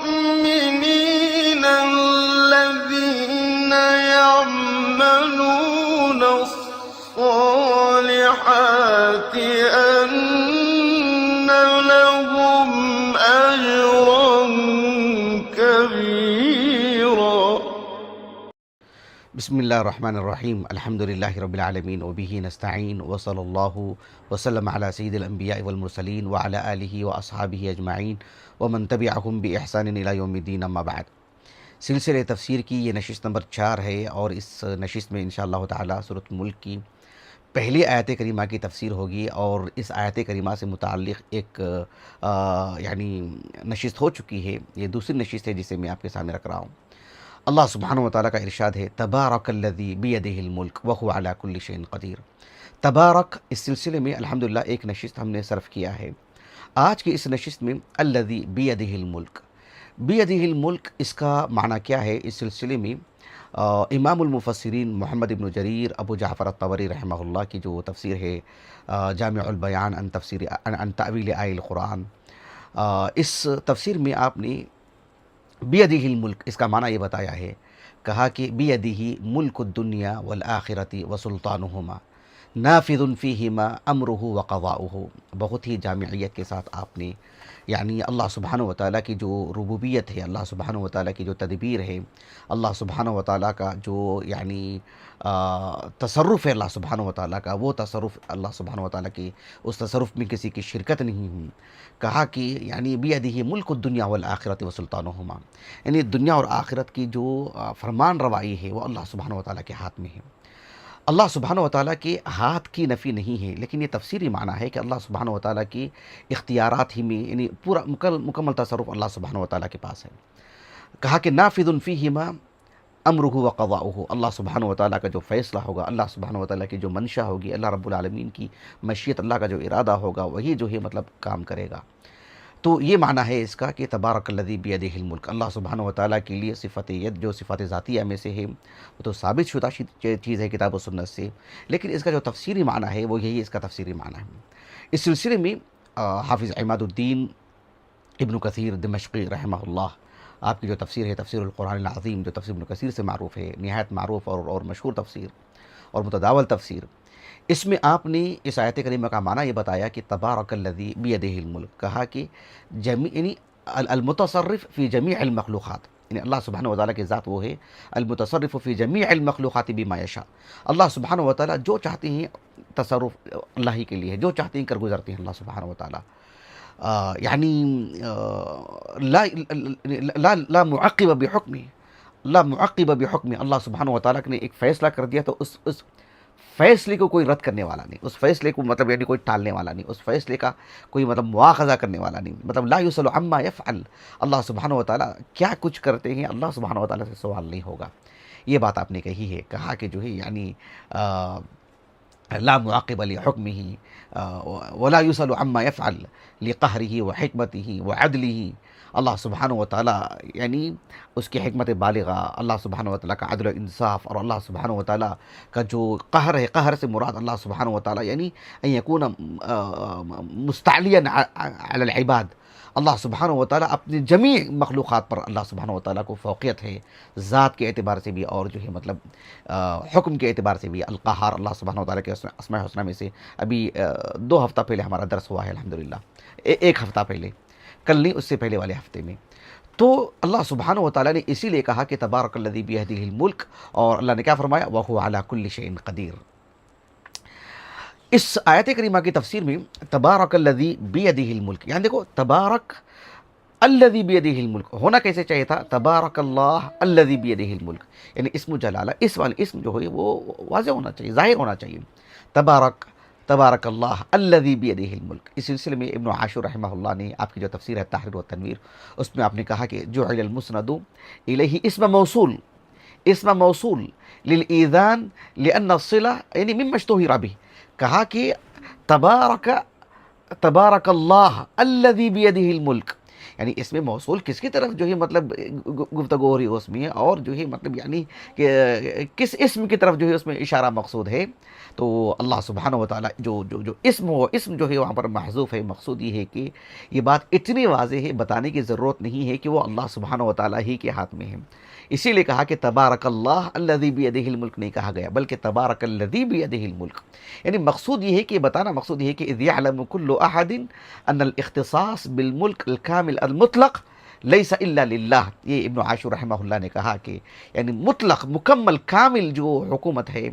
المؤمنين الذين يعملون الصالحات أن لهم أجرا كبيرا. بسم اللہ الرحمن الرحیم. الحمد للہ رب العالمین وبہ نستعین وصلی اللہ وسلم علی سید الانبیاء والمرسلین وعلی آلہ واصحابہ اجمعین ومن تبعہم بإحسان الی یوم الدین. اما بعد. سلسلہ تفسیر کی یہ نشست نمبر 4 ہے اور اس نشست میں انشاءاللہ تعالی سورۃ ملک کی پہلی آیت کریمہ کی تفسیر ہوگی، اور اس آیت کریمہ سے متعلق ایک نشست ہو چکی ہے. یہ دوسری نشست ہے جسے میں آپ کے سامنے رکھ رہا ہوں. اللہ سبحانہ وتعالیٰ کا ارشاد ہے تبارک الذی بیدہ الملک وہو علی کل شیء قدیر. تبارک اس سلسلے میں الحمدللہ ایک نشست ہم نے صرف کیا ہے. آج کی اس نشست میں الذی بیدہ الملک، بیدہ الملک اس کا معنی کیا ہے؟ اس سلسلے میں امام المفسرین محمد ابن جریر ابو جعفر الطبری رحمہ اللہ کی جو تفسیر ہے جامع البیان عن تأویل آیہ القرآن، اس تفسیر میں آپ نے بیدہ الملک اس کا معنی یہ بتایا ہے. کہا کہ بیدہ ملک الدنیا والآخرۃ وسلطانہما نافذ فیہما امرہ وقضاؤہ. بہت ہی جامعیت کے ساتھ آپ نے اللہ سبحانہ وتعالیٰ کی جو ربوبیت ہے، اللہ سبحانہ وتعالیٰ کی جو تدبیر ہے، اللہ سبحانہ وتعالیٰ کا جو تصرف ہے اللہ سبحانہ وتعالیٰ کا، وہ تصرف اللہ سبحانہ وتعالیٰ کی اس تصرف میں کسی کی شرکت نہیں ہوئی. کہا کہ بیدہ ملک الدنیا والآخرۃ وسلطانہما، دنیا اور آخرت کی جو فرمان روائی ہے وہ اللہ سبحانہ وتعالیٰ کے ہاتھ میں ہے. اللہ سبحانہ وتعالیٰ کے ہاتھ کی نفی نہیں ہے، لیکن یہ تفسیری معنی ہے کہ اللہ سبحانہ وتعالیٰ کی اختیارات ہی میں پورا مکمل تصرف اللہ سبحانہ وتعالیٰ کے پاس ہے. کہا کہ نافذ فیہما امرہ وقضاؤہ، اللہ سبحانہ وتعالیٰ کا جو فیصلہ ہوگا، اللہ سبحانہ وتعالیٰ کی جو منشا ہوگی، اللہ رب العالمین کی مشیت، اللہ کا جو ارادہ ہوگا وہی جو ہے کام کرے گا. تو یہ معنی ہے اس کا کہ تبارک الذی بیدہ الملک. اللہ سبحانہ وتعالیٰ کے لیے صفت ید جو صفات ذاتیہ میں سے ہے وہ تو ثابت شدہ چیز ہے کتاب و سنت سے، لیکن اس کا جو تفسیری معنی ہے وہ یہی اس کا تفسیری معنی ہے. اس سلسلے میں حافظ عماد الدین ابن کثیر دمشقی رحمہ اللہ، آپ کی جو تفسیر ہے تفسیر القرآن العظیم، جو تفسیر ابن کثیر سے معروف ہے، نہایت معروف اور مشہور تفسیر اور متداول تفسیر، اس میں آپ نے اس آیت کریمہ کا معنی یہ بتایا کہ تبارک الذی بیدہ الملک. کہا کہ المتصرف فی جمیع المخلوقات، اللہ سبحانہ وتعالیٰ کی ذات وہ ہے المتصرف فی جمیع المخلوقات بما یشاء. اللہ سبحانہ وتعالیٰ جو چاہتے ہیں تصرف اللہ ہی کے لیے ہے، جو چاہتے ہیں کر گزرتے ہیں اللہ سبحانہ وتعالیٰ. لا معقب بحکمہ، لا معقب بحکمہ. اللہ سبحانہ وتعالیٰ نے ایک فیصلہ کر دیا تو اس فیصلے کو کوئی رد کرنے والا نہیں، اس فیصلے کو کوئی ٹالنے والا نہیں، اس فیصلے کا کوئی مواخذہ کرنے والا نہیں. لا یسأل عما یفعل، اللہ سبحانہ وتعالیٰ کیا کچھ کرتے ہیں اللہ سبحانہ وتعالیٰ سے سوال نہیں ہوگا. یہ بات آپ نے کہی ہے. کہا کہ جو ہے لا معقب لحکمہ ولا یسأل عما یفعل لقہرہ وحکمتہ وعدلہ. اللہ سبحانہ وتعالیٰ اس کی حکمت بالغہ، اللہ سبحانہ وتعالیٰ کا عدل و انصاف، اور اللہ سبحانہ وتعالیٰ کا جو قہر ہے، قہر سے مراد اللہ سبحانہ وتعالیٰ ان یکون مستعلیاً علی العباد. اللہ سبحانہ وتعالیٰ اپنی جمیع مخلوقات پر اللہ سبحانہ وتعالیٰ کو فوقیت ہے، ذات کے اعتبار سے بھی اور جو ہے حکم کے اعتبار سے بھی. القہار اللہ سبحانہ وتعالیٰ کے اسماء حسنہ میں سے ابھی 2 ہفتہ پہلے ہمارا درس ہوا ہے الحمدللہ، 1 ہفتہ پہلے، کل نہیں اس سے پہلے والے ہفتے میں. تو اللہ سبحانہ وتعالیٰ نے اسی لیے کہا کہ تبارک الذی بیدہ الملک، اور اللہ نے کیا فرمایا وہو علی کل شیء قدیر. اس آیت کریمہ کی تفسیر میں تبارک الذی بیدہ الملک، دیکھو تبارک الذی بیدہ الملک ہونا کیسے چاہیے تھا؟ تبارک اللہ الذی بیدہ الملک، اسم جلالہ، اسم جو ہے وہ واضح ہونا چاہیے، ظاہر ہونا چاہیے. تبارک اللہ الذی بیدہ الملک. اس سلسلے میں ابن عاشور رحمہ اللہ نے آپ کی جو تفسیر ہے تحریر و تنویر، اس میں آپ نے کہا کہ جعل المسند الیہ اسم موصول للایذان لان الصلہ مما اشتہر بہ. کہا کہ تبارک اللہ الذی بیدہ الملک، یعنی اس میں موصول کس کی طرف جو ہے مطلب گفتگو ہو رہی ہے اس میں، اور جو ہے مطلب یعنی کہ کس اسم کی طرف جو ہے اس میں اشارہ مقصود ہے. تو اللہ سبحانہ و تعالیٰ جو اسم جو ہے وہاں پر محذوف ہے. مقصود یہ ہے کہ یہ بات اتنی واضح ہے، بتانے کی ضرورت نہیں ہے کہ وہ اللہ سبحانہ و تعالیٰ ہی کے ہاتھ میں ہے. اسی لیے کہا کہ تبارک اللہ الذی بیدہ الملک نہیں کہا گیا، بلکہ تبارک الذی بیدہ الملک. یعنی مقصود یہ ہے کہ بتانا، مقصود یہ ہے کہ اذ یعلم کل احد ان الاختصاص بالملک الکامل المطلق لیس الا للہ. یہ ابن عاشور رحمہ اللہ نے کہا کہ یعنی مطلق مکمل کامل جو حکومت ہے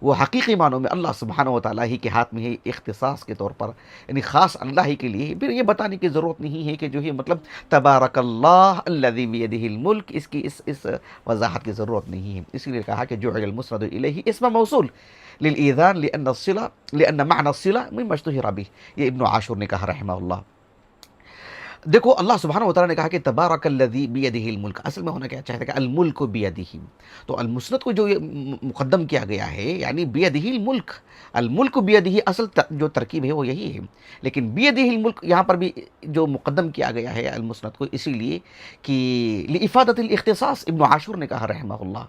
وہ حقیقی معنوں میں اللہ سبحانہ و تعالیٰ ہی کے ہاتھ میں ہے، اختصاص کے طور پر یعنی خاص اللہ ہی کے لیے. پھر یہ بتانے کی ضرورت نہیں ہے کہ جو ہے مطلب تبارک اللہ الذی بیدہ الملک، اس کی اس وضاحت کی ضرورت نہیں ہے. اس لیے کہا کہ جعل المسند الیہ اسم موصول للایذان لان معنى الصلہ مما اشتهر به. یہ ابن عاشور نے کہا رحمہ اللہ. دیکھو اللہ سبحانہ و تعالیٰ نے کہا کہ تبارک الذی بیدہ الملک، اصل میں ہونا کیا چاہتا ہے کہ الملک بیدہ. تو المسند کو جو مقدم کیا گیا ہے یعنی بیدہ الملک، الملک بیدہ اصل جو ترکیب ہے وہ یہی ہے، لیکن بیدہ الملک یہاں پر بھی جو مقدم کیا گیا ہے المسند کو اسی لیے کہ لافادۃ الاختصاص. ابن عاشور نے کہا رحمہ اللہ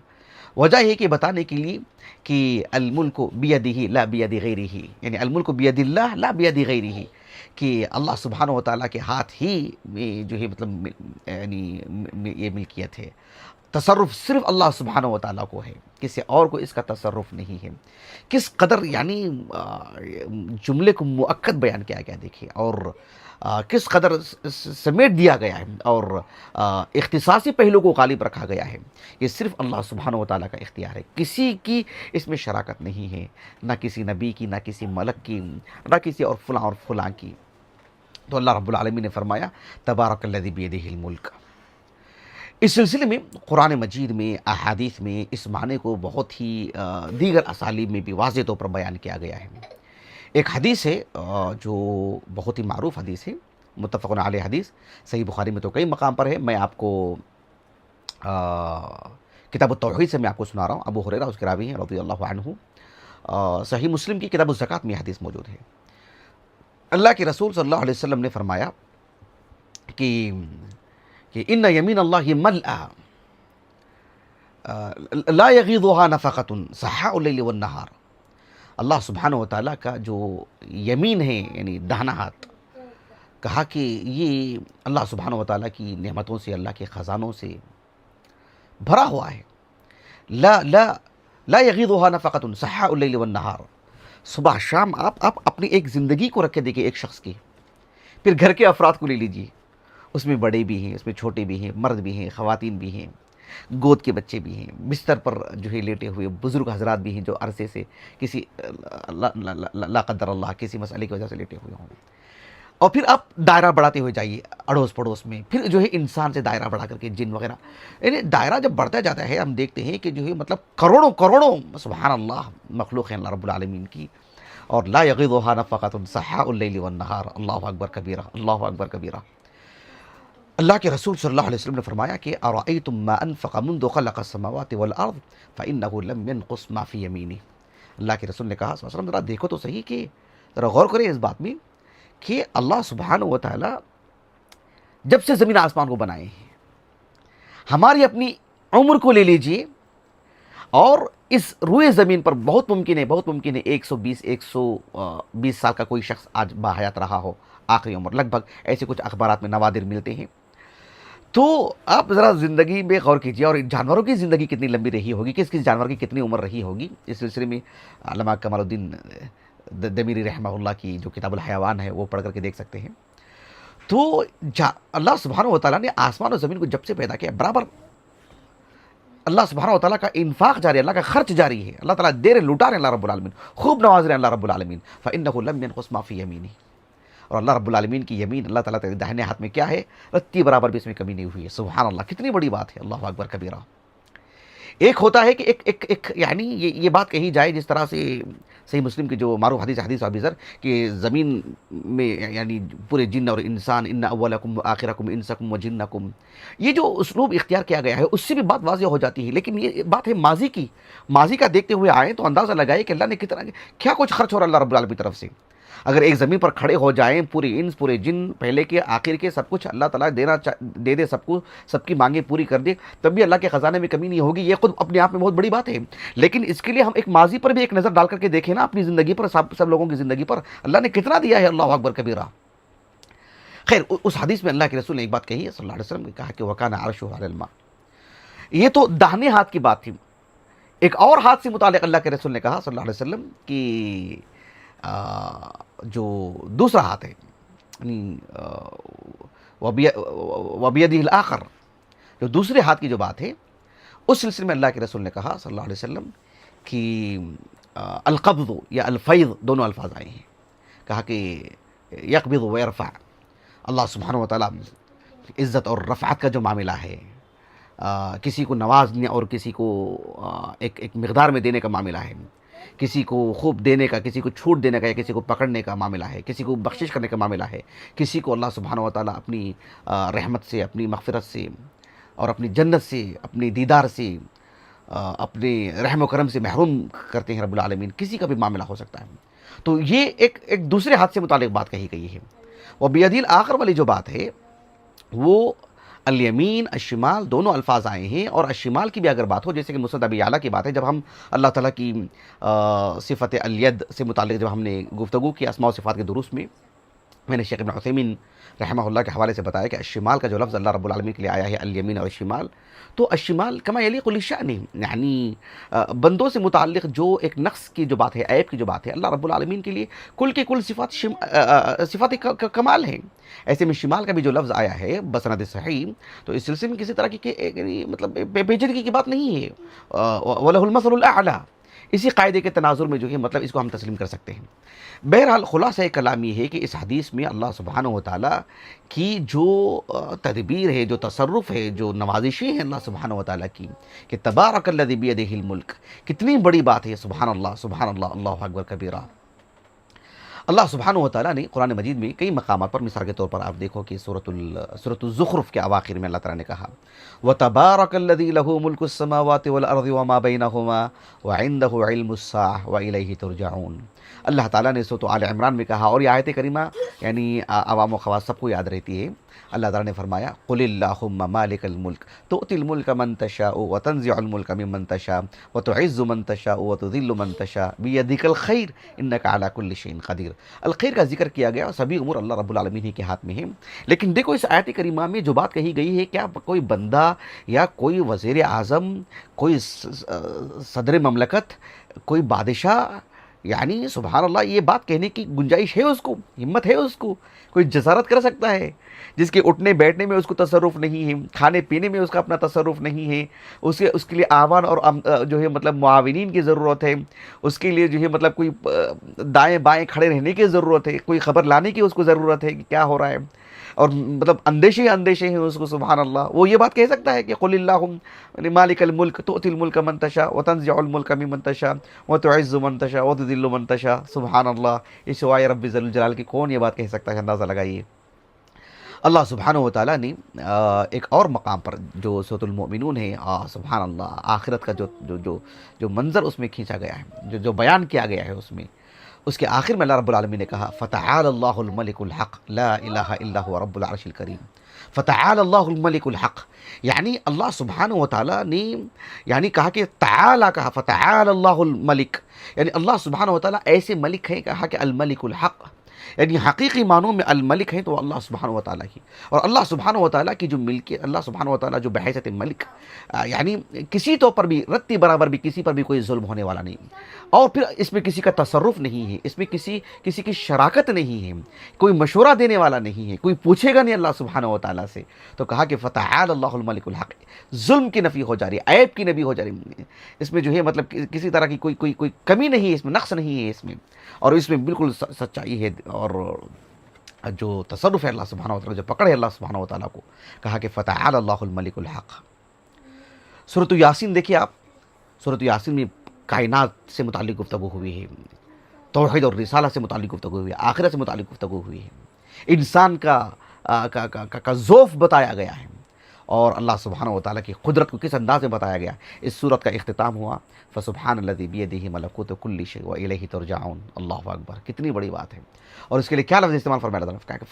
وجہ ہے کہ بتانے کے لیے کہ الملک بیدہ لا بید غیرہ، یعنی الملک بید اللہ لا بید غیرہ، کہ اللہ سبحانہ و تعالیٰ کے ہاتھ ہی میں جو ہے مطلب یعنی یہ ملکیت ہے. تصرف صرف اللہ سبحانہ و تعالیٰ کو ہے، کسی اور کو اس کا تصرف نہیں ہے. کس قدر یعنی جملے کو مؤکد بیان کیا گیا دیکھیے، اور کس قدر سمیٹ دیا گیا ہے، اور اختصاصی پہلو کو غالب رکھا گیا ہے. یہ صرف اللہ سبحانہ و تعالیٰ کا اختیار ہے، کسی کی اس میں شراکت نہیں ہے، نہ کسی نبی کی، نہ کسی ملک کی، نہ کسی اور فلاں کی. تو اللہ رب العالمین نے فرمایا تبارک الذی بیدہ الملک. اس سلسلے میں قرآن مجید میں، احادیث میں اس معنی کو بہت ہی دیگر اسالیب میں بھی واضح طور پر بیان کیا گیا ہے. ایک حدیث ہے جو بہت ہی معروف حدیث ہے، متفق علیہ حدیث، صحیح بخاری میں تو کئی مقام پر ہے. میں آپ کو کتاب التوحید سے میں آپ کو سنا رہا ہوں. ابو ہریرہ اس کے راوی ہیں رضی اللہ عنہ. صحیح مسلم کی کتاب الزکوٰۃ میں حدیث موجود ہے. اللہ کے رسول صلی اللہ علیہ وسلم نے فرمایا کہ ان یمین اللہ ملأ لا یغیضها نفقۃ سحاء اللیل والنہار. اللہ سبحانہ و تعالیٰ کا جو یمین ہے یعنی داہنا ہاتھ، کہا کہ یہ اللہ سبحانہ و تعالیٰ کی نعمتوں سے، اللہ کے خزانوں سے بھرا ہوا ہے. لا یغیضها نفقۃ سحاء اللیل والنہار. صبح شام آپ اپنی ایک زندگی کو رکھ کے دیکھیں ایک شخص کی، پھر گھر کے افراد کو لے لیجیے، اس میں بڑے بھی ہیں، اس میں چھوٹے بھی ہیں، مرد بھی ہیں، خواتین بھی ہیں، گود کے بچے بھی ہیں، بستر پر جو ہے لیٹے ہوئے بزرگ حضرات بھی ہیں جو عرصے سے کسی لا قدر اللہ کسی مسئلے کی وجہ سے لیٹے ہوئے ہوں. اور پھر آپ دائرہ بڑھاتے ہوئے جائیے اڑوس پڑوس میں، پھر جو ہے انسان سے دائرہ بڑھا کر کے جن وغیرہ، یعنی دائرہ جب بڑھتا جاتا ہے ہم دیکھتے ہیں کہ جو ہے مطلب کروڑوں سبحان اللہ مخلوق ہیں اللہ رب العالمین کی. اور لا یغیضها نفقۃ سحاء اللیل والنہار. اللہ اکبر کبیرہ، اللہ اکبر کبیرہ. اللہ کے رسول صلی اللہ علیہ وسلم نے فرمایا کہ ارأیتم ما انفق منذ خلق السماوات والارض فإنه لم ينقص ما في یمینہ. اللہ کے رسول نے کہا صلی اللہ علیہ وسلم ذرا دیکھو تو صحیح، کہ ذرا غور کریں اس بات میں کہ اللہ سبحانہ و تعالیٰ جب سے زمین آسمان کو بنائے ہیں، ہماری اپنی عمر کو لے لیجئے، اور اس روئے زمین پر بہت ممکن ہے 120 سال کا کوئی شخص آج باحیات رہا ہو آخری عمر، لگ بھگ ایسے کچھ اخبارات میں نوادر ملتے ہیں. تو آپ ذرا زندگی میں غور کیجیے، اور جانوروں کی زندگی کتنی لمبی رہی ہوگی، کس جانور کی کتنی عمر رہی ہوگی. اس سلسلے میں علامہ کمال الدین دمیری رحمہ اللہ کی جو کتاب الحیوان ہے وہ پڑھ کر کے دیکھ سکتے ہیں. تو اللہ سبحانہ و تعالیٰ نے آسمان و زمین کو جب سے پیدا کیا برابر اللہ سبحانہ و تعالیٰ کا انفاق جاری ہے، اللہ کا خرچ جاری ہے، اللہ تعالیٰ دے رہے لٹا رہے ہیں اللہ رب العالمین، خوب نواز رہے ہیں اللہ رب العالمین. فإنه لم ينقص ما في یمینہ. اور اللہ رب العالمین کی یمین اللہ تعالیٰ کے داہنے ہاتھ میں کیا ہے، رتی برابر بھی اس میں کمی نہیں ہوئی ہے. سبحان اللہ، کتنی بڑی بات ہے، اللہ اکبر کبیرہ. ایک ہوتا ہے کہ ایک یعنی یہ بات کہی جائے جس طرح سے صحیح مسلم کی جو معروف حدیث ابی ذر کہ زمین میں یعنی پورے جن اور انسان، ان اولکم وآخرکم انسکم وجنکم، یہ جو اسلوب اختیار کیا گیا ہے اس سے بھی بات واضح ہو جاتی ہے. لیکن یہ بات ہے ماضی کا دیکھتے ہوئے آئیں تو اندازہ لگائے کہ اللہ نے کتنا کیا کچھ خرچ ہو رہا ہے اللہ رب العالمین کی طرف سے. اگر ایک زمین پر کھڑے ہو جائیں پورے انس پورے جن پہلے کے آخر کے سب کچھ اللہ تعالیٰ دے دے سب کو، سب کی مانگیں پوری کر دے، تب بھی اللہ کے خزانے میں کمی نہیں ہوگی، یہ خود اپنے آپ میں بہت بڑی بات ہے۔ لیکن اس کے لیے ہم ایک ماضی پر بھی ایک نظر ڈال کر کے دیکھیں نا، اپنی زندگی پر، سب لوگوں کی زندگی پر اللہ نے کتنا دیا ہے، اللہ اکبر کبیرہ۔ خیر، اس حدیث میں اللہ کے رسول نے ایک بات کہی ہے صلی اللہ علیہ وسلم نے، کہا کہ وَكَانَ عَرْشُهُ عَلَى الْمَاءِ۔ یہ تو داہنے ہاتھ کی بات تھی۔ ایک اور ہاتھ سے متعلق اللہ کے رسول نے کہا صلی اللہ علیہ وسلم کہ جو دوسرا ہاتھ ہے، یعنی وَبِيَدِهِ الْآخَرِ، جو دوسرے ہاتھ کی جو بات ہے، اس سلسلے میں اللہ کے رسول نے کہا صلی اللہ علیہ وسلم کہ القبض یا الفیض دونوں الفاظ آئے ہیں۔ کہا کہ یقبض و یرفع، اللہ سبحانہ و تعالیٰ عزت اور رفعت کا جو معاملہ ہے، کسی کو نوازنے اور کسی کو ایک مقدار میں دینے کا معاملہ ہے، کسی کو خوب دینے کا، کسی کو چھوٹ دینے کا، یا کسی کو پکڑنے کا معاملہ ہے، کسی کو بخشش کرنے کا معاملہ ہے، کسی کو اللہ سبحانہ و تعالیٰ اپنی رحمت سے، اپنی مغفرت سے اور اپنی جنت سے، اپنی دیدار سے، اپنے رحم و کرم سے محروم کرتے ہیں رب العالمین، کسی کا بھی معاملہ ہو سکتا ہے۔ تو یہ ایک دوسرے ہاتھ سے متعلق بات کہی گئی ہے۔ وَبِيَدِهِ الْآخَرِ والی جو بات ہے وہ الیمین الشمال دونوں الفاظ آئے ہیں، اور الشمال کی بھی اگر بات ہو، جیسے کہ مسند ابی اعلیٰ کی بات ہے، جب ہم اللہ تعالیٰ کی صفت الید سے متعلق جب ہم نے گفتگو کی اسماء و صفات کے دروس میں نے شیخ ابن عثیمین رحمہ اللہ کے حوالے سے بتایا کہ الشمال کا جو لفظ اللہ رب العالمین کے لیے آیا ہے، الیمین اور الشمال، تو الشمال کما یلیق للشأن، یعنی بندوں سے متعلق جو ایک نقص کی جو بات ہے، عیب کی جو بات ہے، اللہ رب العالمین کے لیے کل کے کل صفات کمال ہیں۔ ایسے میں شمال کا بھی جو لفظ آیا ہے بسند صحیح، تو اس سلسلے میں کسی طرح کی مطلب پیچیدگی کی بات نہیں ہے، وَلَهُ الْمَثَلُ الْأَعْلَى، اسی قاعدے کے تناظر میں جو ہے مطلب اس کو ہم تسلیم کر سکتے ہیں۔ بہرحال خلاصہ کلام یہ ہے کہ اس حدیث میں اللہ سبحانہ و تعالیٰ کی جو تدبیر ہے، جو تصرف ہے، جو نوازشیں ہیں اللہ سبحانہ و تعالیٰ کی، کہ تبارک الذی بیدہ الملک، کتنی بڑی بات ہے، سبحان اللہ، اللہ اکبر کبیرہ۔ اللہ سبحانہ و تعالیٰ نے قرآن مجید میں کئی مقامات پر، مثال کے طور پر آپ دیکھو کہ سورۃ الزخرف کے اواخر میں اللہ تعالیٰ نے کہا وَتَبَارَكَ الَّذِي لَهُ مُلْكُ السَّمَاوَاتِ وَالْأَرْضِ وَمَا بَيْنَهُمَا وَعِندَهُ عِلْمُ السَّاعَةِ وَإِلَيْهِ تُرْجَعُونَ۔ اللہ تعالیٰ نے سورۃ آل عمران میں کہا، اور یہ آیت کریمہ یعنی عوام و خواص سب کو یاد رہتی ہے۔ اللہ تعالیٰ نے فرمایا قُلِ اللَّهُمَّ مَالِكَ الْمُلْكِ تُؤْتِي الْمُلْكَ مَن تَشَاءُ وَتَنزِعُ الْمُلْكَ مِمَّن تَشَاءُ وَتُعِزُّ مَن تَشَاءُ وَتُذِلُّ مَن تَشَاءُ بِيَدِكَ الْخَيْرُ إِنَّكَ عَلَى كُلِّ شَيْءٍ قَدِيرٌ۔ الخیر کا ذکر کیا گیا، سبھی امور اللہ رب العالمین ہی کے ہاتھ میں ہیں۔ لیکن دیکھو اس آیت کریمہ میں جو بات کہی گئی ہے، کیا کوئی بندہ یا کوئی وزیر اعظم، کوئی صدر مملکت، کوئی بادشاہ، یعنی سبحان اللہ، یہ بات کہنے کی گنجائش ہے، اس کو ہمت ہے، اس کو کوئی جسارت کر سکتا ہے، جس کے اٹھنے بیٹھنے میں اس کو تصرف نہیں ہے، کھانے پینے میں اس کا اپنا تصرف نہیں ہے، اس کے لیے آوان اور جو ہے مطلب معاونین کی ضرورت ہے، اس کے لیے جو ہے مطلب کوئی دائیں بائیں کھڑے رہنے کی ضرورت ہے، کوئی خبر لانے کی اس کو ضرورت ہے کہ کیا ہو رہا ہے، اور مطلب اندیشے ہیں اس کو، سبحان اللہ۔ وہ یہ بات کہہ سکتا ہے کہ قُلِ اللَّهُمَّ مَالِكَ الْمُلْكِ تُؤْتِي الْمُلْكَ مَن تَشَاءُ وَتَنزِعُ الْمُلْكَ مِمَّن تَشَاءُ وَتُعِزُّ مَن تَشَاءُ وَتُذِلُّ مَن تَشَاءُ، سبحان اللہ۔ اس سوائے رب ذل الجلال کی کون یہ بات کہہ سکتا ہے؟ اندازہ لگائیے۔ اللہ سبحانہ و تعالیٰ نے ایک اور مقام پر جو سورۃ المؤمنون ہے، سبحان اللہ، آخرت کا جو منظر اس میں کھینچا گیا ہے، جو بیان کیا گیا ہے اس کے آخر میں اللہ رب العالمین نے کہا فَتَعَالَ اللَّهُ الْمَلِكُ الْحَقُّ لَا إِلَٰهَ إِلَّا هُوَ رَبُّ الْعَرْشِ الْكَرِيمِ۔ فَتَعَالَ اللَّهُ الْمَلِكُ الْحَقُّ، یعنی اللہ سبحانہ و تعالیٰ نے یعنی کہا کہ تعالی، کہا فَتَعَالَ اللَّهُ الْمَلِكُ، یعنی اللہ سبحانہ و تعالیٰ ایسے ملک ہیں، کہا کہ الملک الحق، یعنی حقیقی معنوں میں الملک ہے تو اللہ سبحانہ و تعالیٰ ہی، اور اللہ سبحانہ و تعالیٰ کی جو ملک، اللہ سبحانہ و تعالیٰ جو بحیثیت ملک، یعنی کسی طور پر بھی رتی برابر بھی کسی پر بھی کوئی ظلم ہونے والا نہیں، اور پھر اس میں کسی کا تصرف نہیں ہے، اس میں کسی کی شراکت نہیں ہے، کوئی مشورہ دینے والا نہیں ہے، کوئی پوچھے گا نہیں اللہ سبحانہ و تعالیٰ سے۔ تو کہا کہ فتعال اللہ الملک الحق، ظلم کی نفی ہو جا رہی ہے، عیب کی نفی ہو جا رہی ہے، اس میں جو ہے مطلب کسی طرح کی کوئی کمی نہیں ہے، اس میں نقص نہیں ہے اس میں، اور اس میں بالکل سچائی ہے، اور جو تصرف ہے اللہ سبحانہ و تعالیٰ، جو پکڑ ہے اللہ سبحانہ و تعالیٰ کو، کہا کہ فتعال اللہ الملک الحق۔ سورۃ یاسین دیکھیے آپ، سورۃ یاسین میں کائنات سے متعلق گفتگو ہوئی ہے، توحید اور رسالہ سے متعلق گفتگو ہوئی ہے، آخرت سے متعلق گفتگو ہوئی ہے، انسان کا ذوف بتایا گیا ہے، اور اللہ سبحانہ و تعالیٰ کی قدرت کو کس انداز میں بتایا گیا. اس صورت کا اختتام ہوا فسبحان الذی بیدہ ملکوت کل شیء والیہ ترجعون. اللہ اکبر، کتنی بڑی بات ہے. اور اس کے لیے کیا لفظ استعمال فرمایا اللہ تعالیٰ نے؟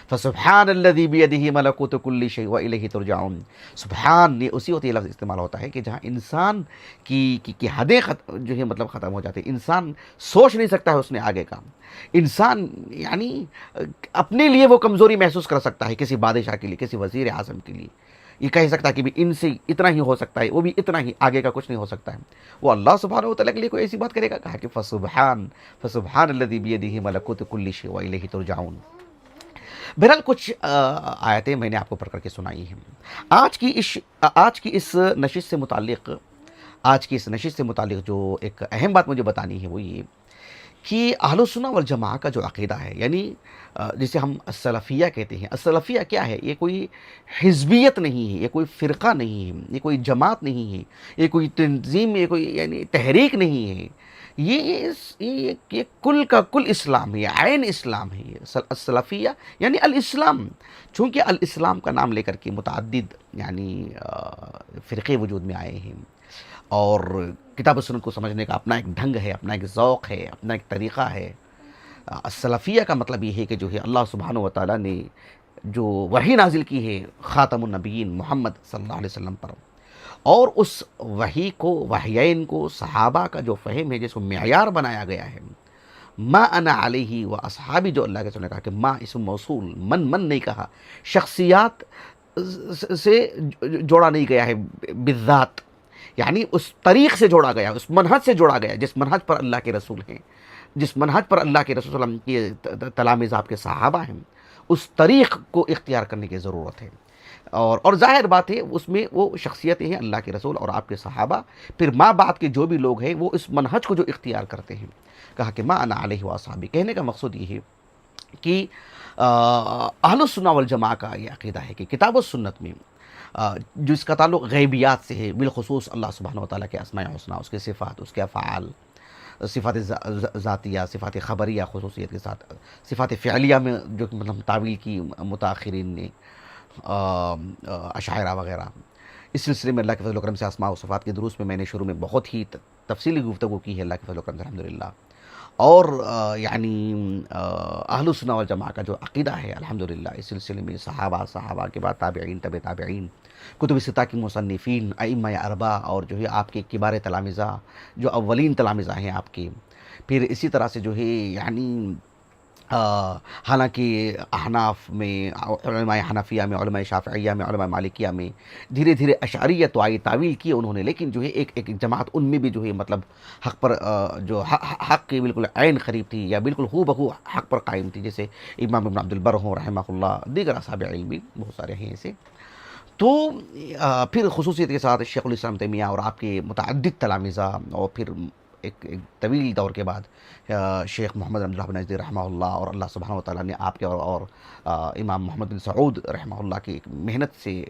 فسبحان الذی بیدہ ملکوت کل شیء والیہ ترجعون. سبحان، یہ اسی وقت یہ لفظ استعمال ہوتا ہے کہ جہاں انسان کی حدیں جو ہے مطلب ختم ہو جاتی ہے. انسان سوچ نہیں سکتا ہے اس نے آگے کا. انسان یعنی اپنے لیے وہ کمزوری محسوس کر سکتا ہے کسی بادشاہ کے لیے، کسی وزیر اعظم کے لیے. یہ کہہ سکتا ہے کہ بھی ان سے اتنا ہی ہو سکتا ہے، وہ بھی اتنا ہی، آگے کا کچھ نہیں ہو سکتا ہے. وہ اللہ سبحانہ و تعالیٰ کے لیے کوئی ایسی بات کرے گا؟ کہا کہ فسبحان الذی بیدہ ملکوت کل شیء والیہ ترجعون. بہرحال کچھ آیتیں میں نے آپ کو پڑھ کر کے سنائی ہیں. آج کی اس نشست سے متعلق جو ایک اہم بات مجھے بتانی ہے وہ یہ کہ اہل السنہ والجماعہ کا جو عقیدہ ہے، یعنی جسے ہم السلفیہ کہتے ہیں. السلفیہ کیا ہے؟ یہ کوئی حزبیت نہیں ہے، یہ کوئی فرقہ نہیں ہے، یہ کوئی جماعت نہیں ہے، یہ کوئی تنظیم، یہ کوئی یعنی تحریک نہیں ہے. یہ کل کا کل اسلام ہے، یہ عین اسلام ہے. السلفیہ یعنی الاسلام. چونکہ الاسلام کا نام لے کر کے متعدد یعنی فرقے وجود میں آئے ہیں، اور کتاب و سنت کو سمجھنے کا اپنا ایک ڈھنگ ہے، اپنا ایک ذوق ہے، اپنا ایک طریقہ ہے. السلفیہ کا مطلب یہ ہے کہ جو ہے اللہ سبحانہ و تعالیٰ نے جو وحی نازل کی ہے خاتم النبیین محمد صلی اللہ علیہ وسلم پر، اور اس وحی کو، وحیین کو، صحابہ کا جو فہم ہے جس کو معیار بنایا گیا ہے، ما انا علیہ و اصحابی، جو اللہ کے رسول نے کہا کہ ما اسم موصول، من نہیں کہا، شخصیات سے جوڑا نہیں گیا ہے بالذات، یعنی اس طریق سے جوڑا گیا، اس منہج سے جوڑا گیا جس منہج پر اللہ کے رسول ہیں، جس منہج پر اللہ کے رسول صلی اللہ علیہ وسلم کی تلامذہ آپ کے صحابہ ہیں. اس طریق کو اختیار کرنے کی ضرورت ہے. اور ظاہر بات ہے اس میں وہ شخصیتیں ہیں اللہ کے رسول اور آپ کے صحابہ، پھر ماں بعد کے جو بھی لوگ ہیں وہ اس منہج کو جو اختیار کرتے ہیں. کہا کہ ما انا علیہ و اصحابی. کہنے کا مقصد یہ ہے کہ اہل السنہ والجماعہ کا یہ عقیدہ ہے کہ کتاب و سنت میں جو اس کا تعلق غیبیات سے ہے، بالخصوص اللہ سبحانہ و تعالیٰ کے اسماء حسنہ، اس کے صفات، اس کے افعال، صفات ذاتیہ، صفات خبریہ خصوصیت کے ساتھ، صفات فعلیہ میں جو مطلب تعویل کی متاخرین نے، اشاعرہ وغیرہ. اس سلسلے میں اللہ کے فضل و کرم سے اسماء و صفات کے دروس میں میں نے شروع میں بہت ہی تفصیلی گفتگو کی ہے اللہ کے فضل و کرم سے الحمدللہ. اور یعنی اہل السنہ والجماعہ کا جو عقیدہ ہے الحمدللہ اس سلسلے میں صحابہ کے بعد تابعین، طب تابعین، کتب ستہ کی مصنفین، ائمہ اربعہ، اور جو ہے آپ کے کبار تلامذہ جو اولین تلامذہ ہیں آپ کے. پھر اسی طرح سے جو ہے یعنی حالانکہ احناف میں، علماء حنفیہ میں، علماء شافعیہ میں، علماء مالکیہ میں دھیرے دھیرے اشعریہ تو آئی، تعویل کی انہوں نے، لیکن جو ہے ایک جماعت ان میں بھی جو ہے مطلب حق پر جو حق کی بالکل عین قریب تھی یا بالکل ہو بہو حق پر قائم تھی، جیسے امام ابن عبد البر ہوں رحمہ اللہ، دیگر اصحاب علم بھی بہت سارے ہیں ایسے. تو پھر خصوصیت کے ساتھ شیخ الاسلام تیمیہ اور آپ کے متعدد تلامذہ، اور پھر ایک طویل دور کے بعد شیخ محمد عبد اللہ بن نجدی رحمہ اللہ، اور اللہ سبحانہ و تعالیٰ نے آپ کے اور امام محمد بن سعود رحمہ اللہ کی ایک محنت سے،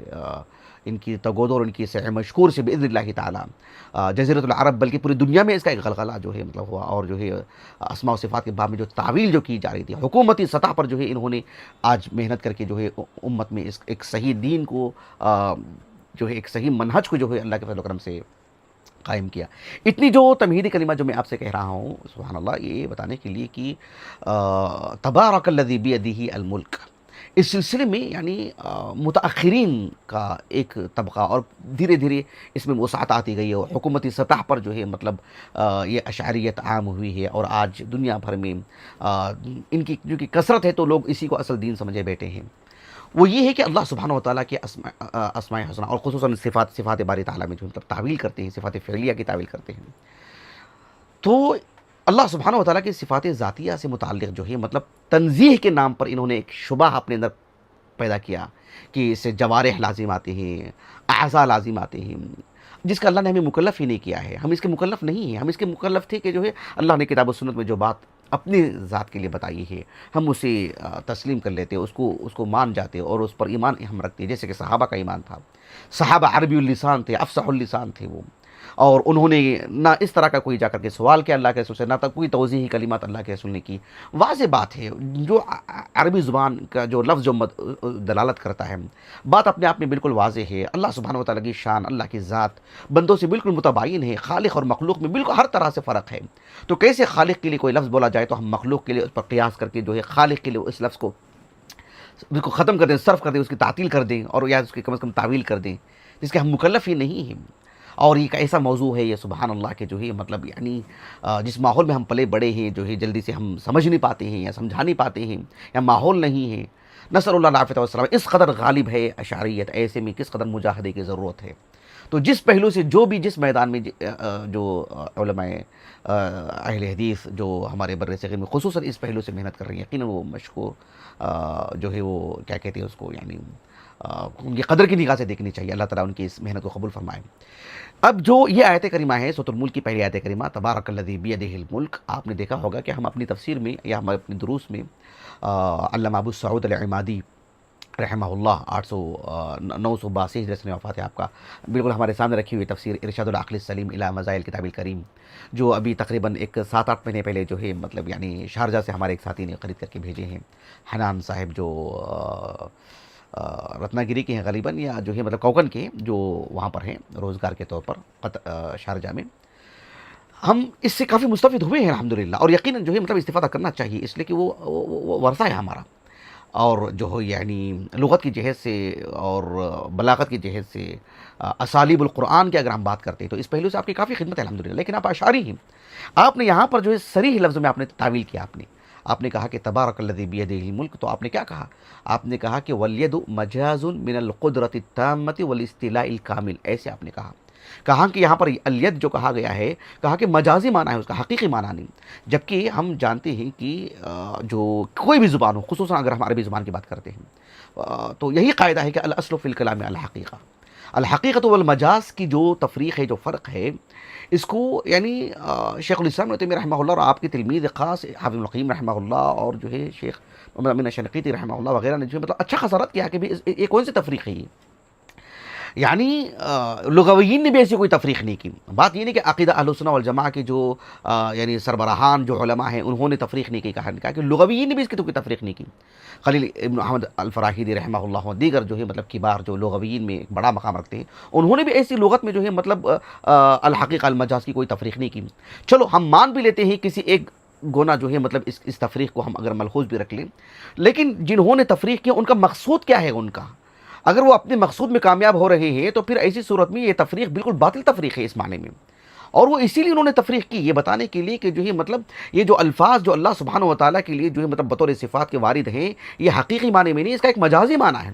ان کی تگود اور ان کی سعی مشکور سے باذن اللہ تعالیٰ جزیرۃ العرب بلکہ پوری دنیا میں اس کا ایک غلغلہ جو ہے مطلب ہوا. اور جو ہے اسماء و صفات کے باب میں جو تعویل جو کی جا رہی تھی حکومتی سطح پر، جو ہے انہوں نے آج محنت کر کے جو ہے امت میں اس ایک صحیح دین کو، جو ہے ایک صحیح منہج کو جو ہے اللہ کے فضل و کرم سے قائم کیا. اتنی جو تمہیدی کلمہ جو میں آپ سے کہہ رہا ہوں سبحان اللہ، یہ بتانے کے لیے کہ تبارک الذی بیدہ الملک، اس سلسلے میں یعنی متاخرین کا ایک طبقہ، اور دھیرے دھیرے اس میں وسعت آتی گئی ہے، اور حکومتی سطح پر جو ہے مطلب یہ اشعریت عام ہوئی ہے. اور آج دنیا بھر میں ان کی جو کہ کثرت ہے تو لوگ اسی کو اصل دین سمجھے بیٹھے ہیں. وہ یہ ہے کہ اللہ سبحانہ و تعالیٰ کے اسماء حسنہ اور خصوصاً صفات باری تعالیٰ میں جو مطلب تعویل کرتے ہیں، صفات فعلیہ کی تعویل کرتے ہیں، تو اللہ سبحانہ و تعالیٰ کی صفات ذاتیہ سے متعلق جو ہے مطلب تنزیہ کے نام پر انہوں نے ایک شبہ اپنے اندر پیدا کیا کہ اس سے جوارح لازم آتے ہیں، اعضاء لازم آتے ہیں، جس کا اللہ نے ہمیں مکلف ہی نہیں کیا ہے. ہم اس کے مکلف نہیں ہیں. ہم اس کے مکلف تھے کہ جو ہے اللہ نے کتاب و سنت میں جو بات اپنی ذات کے لیے بتائی ہے ہم اسے تسلیم کر لیتے، اس کو مان جاتے اور اس پر ایمان ہم رکھتے. جیسے کہ صحابہ کا ایمان تھا. صحابہ عربی اللسان تھے، افصح اللسان تھے وہ، اور انہوں نے نہ اس طرح کا کوئی جا کر کے سوال کیا اللہ کے رسول سے، نہ تک کوئی توضیحی کلمات اللہ کے رسول نے کی۔ واضح بات ہے، جو عربی زبان کا جو لفظ جو دلالت کرتا ہے، بات اپنے آپ میں بالکل واضح ہے۔ اللہ سبحانہ و تعالیٰ کی شان، اللہ کی ذات بندوں سے بالکل متباین ہے، خالق اور مخلوق میں بالکل ہر طرح سے فرق ہے۔ تو کیسے خالق کے لیے کوئی لفظ بولا جائے تو ہم مخلوق کے لیے اس پر قیاس کر کے جو ہے خالق کے لیے اس لفظ کو ختم کر دیں، صرف کر دیں، اس کی تعطیل کر دیں، اور یا اس کی کم از کم تعویل کر دیں، جس کے ہم مکلف ہی نہیں ہیں۔ اور یہ ایک ایسا موضوع ہے یہ سبحان اللہ کے جو ہے مطلب یعنی جس ماحول میں ہم پلے بڑے ہیں، جو ہے جلدی سے ہم سمجھ نہیں پاتے ہیں یا سمجھا نہیں پاتے ہیں، یا ماحول نہیں ہے، نصر اللہ العافیۃ والسلام، اس قدر غالب ہے اشعریت، ایسے میں کس قدر مجاہدے کی ضرورت ہے۔ تو جس پہلو سے جو بھی جس میدان میں جو علماء اہل حدیث جو ہمارے بر صغیر میں خصوصاً اس پہلو سے محنت کر رہی ہیں، یقیناً وہ مشکور جو ہے وہ کیا کہتے ہیں اس کو، یعنی ان کی قدر کی نگاہ سے دیکھنی چاہیے۔ اللہ تعالیٰ ان کی اس محنت کو قبول فرمائے۔ اب جو یہ آیت کریمہ ہے سورۃ الملک کی پہلی آیت کریمہ، تبارک الذی بیدہ الملک، آپ نے دیکھا ہوگا کہ ہم اپنی تفسیر میں یا ہم اپنی دروس میں علامہ ابو سعود العمادی رحمہ اللہ 982 ہجری میں وفات ہے آپ کا، بالکل ہمارے سامنے رکھی ہوئی تفسیر ارشاد العقل السلیم الی مزائل کتاب الکریم، جو ابھی تقریباً ایک 7-8 مہینے پہلے جو ہے مطلب یعنی شارجہ سے ہمارے ایک ساتھی نے خرید کر کے بھیجے ہیں، حنان صاحب جو رتنا گیری کے ہیں غالباً، یا جو ہے مطلب کوکن کے جو وہاں پر ہیں روزگار کے طور پر شارجہ میں۔ ہم اس سے کافی مستفید ہوئے ہیں الحمدللہ، اور یقیناً جو ہے مطلب استفادہ کرنا چاہیے، اس لیے کہ وہ ورثہ ہے ہمارا، اور جو ہو یعنی لغت کی جہت سے اور بلاغت کی جہت سے اسالیب القرآن کی اگر ہم بات کرتے ہیں تو اس پہلو سے آپ کی کافی خدمت ہے الحمدللہ۔ لیکن آپ اشعری ہیں، آپ نے یہاں پر جو ہے صریح لفظ میں آپ نے تعویل کیا، آپ نے کہا کہ تبارک الذی بیدہ الملک، تو آپ نے کیا کہا؟ آپ نے کہا کہ والید مجاز من القدرۃ التامۃ والاستیلاء الکامل، ایسے آپ نے کہا کہ یہاں پر الید جو کہا گیا ہے، کہا کہ مجازی معنی ہے اس کا، حقیقی معنی نہیں، جبکہ ہم جانتے ہیں کہ جو کوئی بھی زبان ہو، خصوصاً اگر ہم عربی زبان کی بات کرتے ہیں تو یہی قاعدہ ہے کہ الاصل فی الکلام الحقیقہ، الحقیقت والمجاز کی جو تفریق ہے، جو فرق ہے، اس کو یعنی شیخ الاسلام ابن تیمیہ رحمہ اللہ اور آپ کے تلمیذ خاص حافظ ابن القیم رحمہ اللہ اور جو ہے شیخ محمد امین الشنقیطی رحمہ اللہ وغیرہ نے جو ہے مطلب اچھا خاصا رد کیا کہ یہ کون سی تفریق ہے، یعنی لغویین نے بھی ایسی کوئی تفریق نہیں کی۔ بات یہ نہیں کہ عقیدہ اہل السنہ والجماعہ کے جو یعنی سربراہان جو علماء ہیں انہوں نے تفریق نہیں کی، کہا کہ لغویین نے بھی اس کی کوئی تفریق نہیں کی۔ خلیل ابن احمد الفراہیدی رحمہ اللہ دیگر جو ہے مطلب کبار جو لغویین میں ایک بڑا مقام رکھتے ہیں، انہوں نے بھی ایسی لغت میں جو ہے مطلب الحقیقہ المجاز کی کوئی تفریق نہیں کی۔ چلو ہم مان بھی لیتے ہیں کسی ایک گونا جو ہے مطلب اس تفریق کو ہم اگر ملحوظ بھی رکھ لیں، لیکن جنہوں نے تفریق کیا ان کا مقصود کیا ہے، ان کا اگر وہ اپنے مقصود میں کامیاب ہو رہے ہیں تو پھر ایسی صورت میں یہ تفریق بالکل باطل تفریق ہے اس معنی میں، اور وہ اسی لیے انہوں نے تفریق کی، یہ بتانے کے لیے کہ جو ہے مطلب یہ جو الفاظ جو اللہ سبحانہ و تعالیٰ کے لیے جو ہے مطلب بطور صفات کے وارد ہیں، یہ حقیقی معنی میں نہیں، اس کا ایک مجازی معنی ہے۔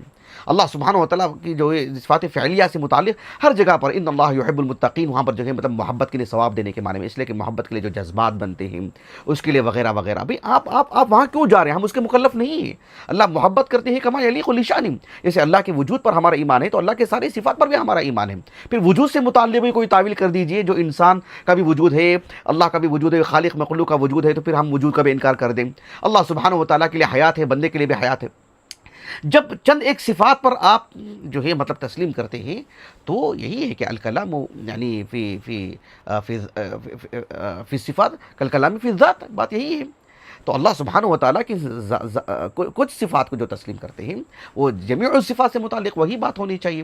اللہ سبحانہ و تعالیٰ کی جو ہے صفات فعلیہ سے متعلق ہر جگہ پر ان اللہ یحب المتقین، وہاں پر جو ہے مطلب محبت کے لیے ثواب دینے کے معنی میں، اس لیے کہ محبت کے لیے جو جذبات بنتے ہیں اس کے لیے وغیرہ وغیرہ۔ بھئی آپ وہاں کیوں جا رہے ہیں؟ ہم اس کے مکلف نہیں ہیں۔ اللہ محبت کرتے ہیں کما یلیق لشانہ، جیسے اللہ کے وجود پر ہمارا ایمان ہے تو اللہ کے ساری صفات پر بھی ہمارا ایمان ہے۔ پھر وجود سے متعلق بھی کوئی تعویل کر دیجئے، جو انسان کا بھی وجود ہے، اللہ کا بھی وجود ہے، خالق مخلوق کا وجود ہے، تو پھر ہم وجود کا بھی انکار کر دیں۔ اللہ سبحانہ و تعالیٰ کے لیے حیات ہے، بندے کے لیے بھی حیات ہے۔ جب چند ایک صفات پر آپ جو ہے مطلب تسلیم کرتے ہیں تو یہی ہے کہ الکلام یعنی فی صفات کالکلام فی الذات، بات یہی ہے۔ تو اللہ سبحانہ و تعالیٰ کی کچھ صفات کو جو تسلیم کرتے ہیں وہ جمیع الصفات سے متعلق وہی بات ہونی چاہیے۔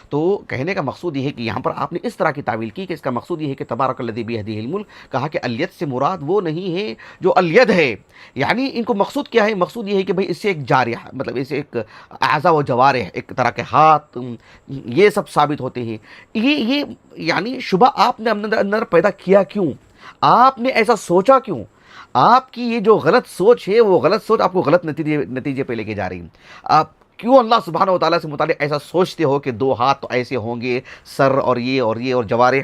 تو کہنے کا مقصود یہ ہے کہ یہاں پر آپ نے اس طرح کی تعویل کی کہ اس کا مقصود یہ ہے کہ تبارک الذی بیدہ الملک، کہا کہ الید سے مراد وہ نہیں ہے جو الید ہے، یعنی ان کو مقصود کیا ہے؟ مقصود یہ ہے کہ بھئی اس سے ایک جارح مطلب اس سے ایک اعضاء و جوارح، ایک طرح کے ہاتھ، یہ سب ثابت ہوتے ہیں۔ یہ یعنی شبہ آپ نے اندر پیدا کیا کیوں؟ آپ نے ایسا سوچا کیوں؟ آپ کی یہ جو غلط سوچ ہے وہ غلط سوچ آپ کو غلط نتیجے پہ لے کے جا رہی ہے۔ آپ کیوں اللہ سبحانہ و تعالیٰ سے متعلق ایسا سوچتے ہو کہ 2 ہاتھ تو ایسے ہوں گے، سر اور یہ اور جوارح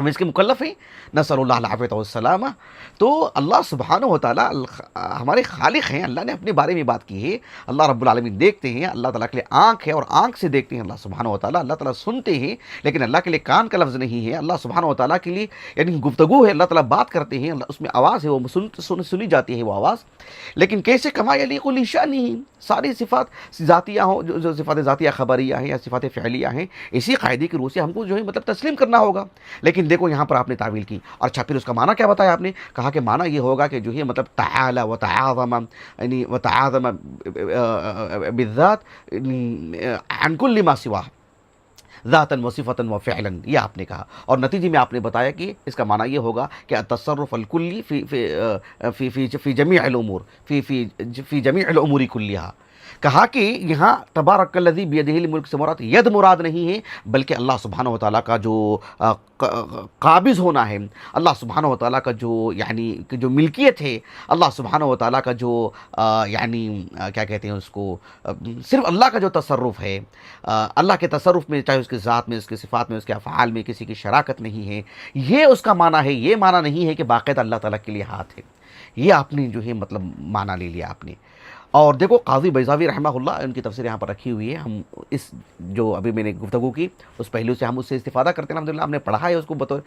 ہم اس کے مکلف ہیں، نسأل اللہ العافیۃ والسلامہ۔ تو اللہ سبحانہ و تعالیٰ ہمارے خالق ہیں، اللہ نے اپنے بارے میں بات کی ہے۔ اللہ رب العالمین دیکھتے ہیں، اللہ تعالیٰ کے لیے آنکھ ہے اور آنکھ سے دیکھتے ہیں اللہ سبحانہ و تعالیٰ۔ اللہ تعالیٰ سنتے ہیں لیکن اللہ کے لیے کان کا لفظ نہیں ہے، اللہ سبحانہ و تعالیٰ کے لیے یعنی گفتگو ہے، اللہ تعالیٰ بات کرتے ہیں، اس میں آواز ہے، وہ سنی جاتی ہے وہ آواز، لیکن کیسے کما یلیق لشأنہ، ساری صفات ذاتیہ ہوں، جو صفات ذاتیہ خبریہ ہیں یا صفات فعلیہ ہیں، اسی قاعدے کی روح سے ہم کو جو ہے مطلب تسلیم کرنا ہوگا۔ لیکن دیکھو یہاں پر آپ نے تعویل کی، اور اچھا پھر اس کا معنی کیا بتایا آپ نے؟ کہا کہ معنی یہ ہوگا کہ جو ہے مطلب تعالی و تعاظم، یعنی و تعاظم بالذات عن کل ما سواہ، ذاتاً و صفاتاً و فعلاً، یہ آپ نے کہا، اور نتیجے میں آپ نے بتایا کہ اس کا معنی یہ ہوگا کہ التصرف الکلی فی جمیع الامور، فی جمیع الامور کلیہا۔ کہا کہ یہاں تبارک الذی بیدہ الملک سے مراد ید مراد نہیں ہے، بلکہ اللہ سبحانہ و تعالیٰ کا جو قابض ہونا ہے، اللہ سبحانہ و تعالیٰ کا جو یعنی کہ جو ملکیت ہے، اللہ سبحانہ و تعالیٰ کا جو یعنی کیا کہتے ہیں اس کو، صرف اللہ کا جو تصرف ہے، اللہ کے تصرف میں چاہے اس کے ذات میں، اس کے صفات میں، اس کے افعال میں کسی کی شراکت نہیں ہے، یہ اس کا معنی ہے۔ یہ معنی نہیں ہے کہ باقاعدہ اللہ تعالیٰ کے لیے ہاتھ ہے، یہ آپ نے جو ہے مطلب معنی لے لیا آپ نے۔ اور دیکھو قاضی بیضاوی رحمہ اللہ، ان کی تفسیر یہاں پر رکھی ہوئی ہے، ہم اس جو ابھی میں نے گفتگو کی اس پہلو سے ہم اس سے استفادہ کرتے ہیں الحمدللہ، ہم نے پڑھا ہے اس کو بطور